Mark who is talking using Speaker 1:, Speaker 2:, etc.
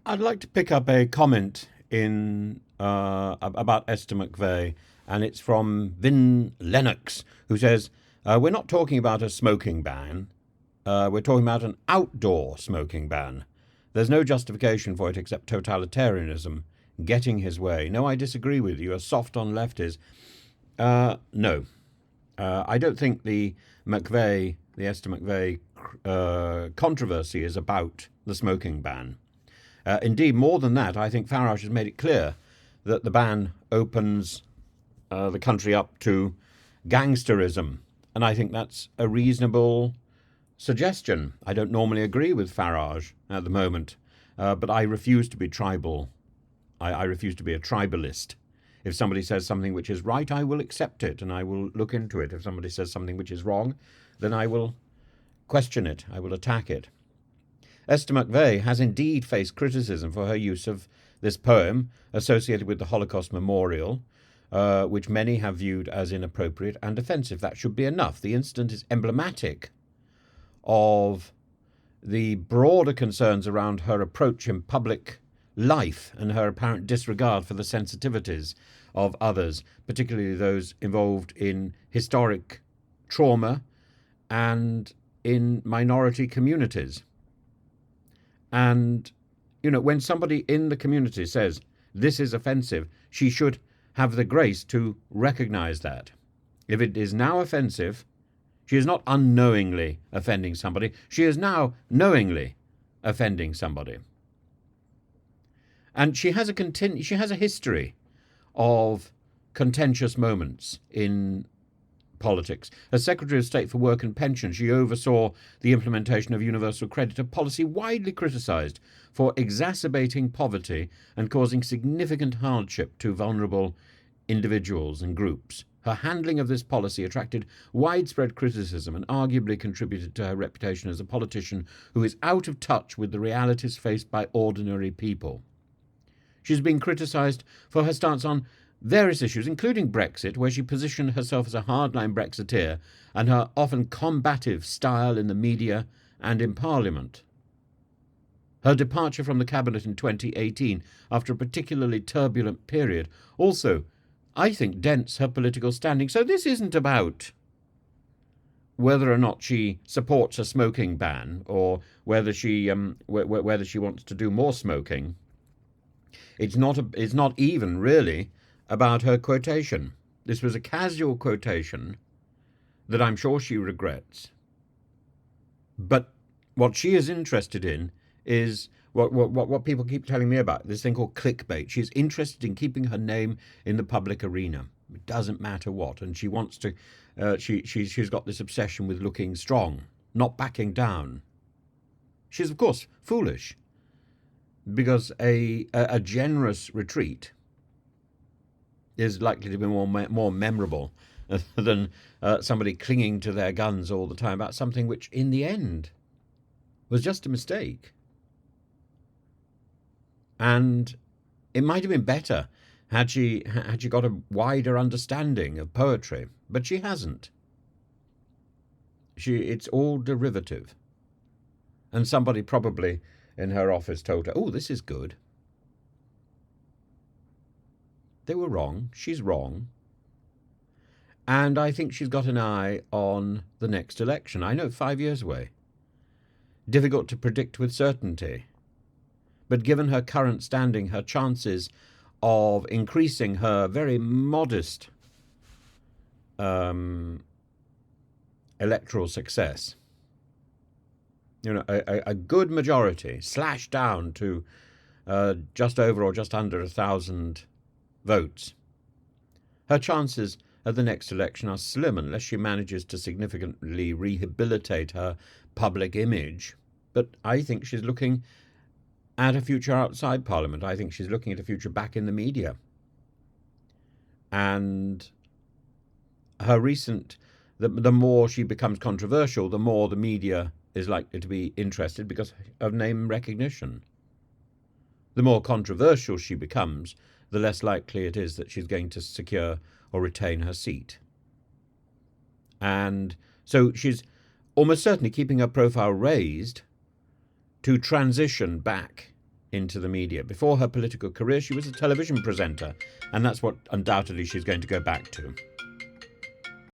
Speaker 1: I'd like to pick up a comment in about Esther McVey, and it's from Vin Lennox, who says, "We're not talking about a smoking ban. We're talking about an outdoor smoking ban. There's no justification for it except totalitarianism, getting his way. No, I disagree with you. You're soft on lefties. No, I don't think the Esther McVey controversy is about the smoking ban. Indeed, more than that, I think Farage has made it clear that the ban opens the country up to gangsterism. And I think that's a reasonable suggestion. I don't normally agree with Farage at the moment, but I refuse to be tribal. I refuse to be a tribalist. If somebody says something which is right, I will accept it and I will look into it. If somebody says something which is wrong, then I will question it. I will attack it. Esther McVey has indeed faced criticism for her use of this poem associated with the Holocaust Memorial, which many have viewed as inappropriate and offensive. That should be enough. The incident is emblematic of the broader concerns around her approach in public life and her apparent disregard for the sensitivities of others, particularly those involved in historic trauma and in minority communities. And, when somebody in the community says this is offensive, she should have the grace to recognize that. If it is now offensive, she is not unknowingly offending somebody. She is now knowingly offending somebody. And she has a history of contentious moments in politics. As Secretary of State for Work and Pensions, she oversaw the implementation of universal credit, a policy widely criticised for exacerbating poverty and causing significant hardship to vulnerable individuals and groups. Her handling of this policy attracted widespread criticism and arguably contributed to her reputation as a politician who is out of touch with the realities faced by ordinary people. She's been criticised for her stance on various issues, including Brexit, where she positioned herself as a hardline Brexiteer, and her often combative style in the media and in Parliament. Her departure from the cabinet in 2018, after a particularly turbulent period, also, I think, dents her political standing. So this isn't about whether or not she supports a smoking ban or whether she wants to do more smoking. It's not even really about her quotation. This was a casual quotation that I'm sure she regrets. But what she is interested in is what people keep telling me about, this thing called clickbait. She's interested in keeping her name in the public arena. It doesn't matter what. And she wants to, she's got this obsession with looking strong, not backing down. She's, of course, foolish, because a generous retreat is likely to be more memorable than somebody clinging to their guns all the time about something which, in the end, was just a mistake. And it might have been better had she got a wider understanding of poetry, but she hasn't. It's all derivative. And somebody probably in her office told her, "Oh, this is good." They were wrong. She's wrong. And I think she's got an eye on the next election. I know, 5 years away. Difficult to predict with certainty. But given her current standing, her chances of increasing her very modest electoral success, a good majority, slashed down to just over or just under 1,000 votes. Her chances at the next election are slim unless she manages to significantly rehabilitate her public image. But I think she's looking at a future outside Parliament. I think she's looking at a future back in the media. And her the more she becomes controversial, the more the media is likely to be interested because of name recognition. The more controversial she becomes, the less likely it is that she's going to secure or retain her seat. And so she's almost certainly keeping her profile raised to transition back into the media. Before her political career, she was a television presenter, and that's what undoubtedly she's going to go back to.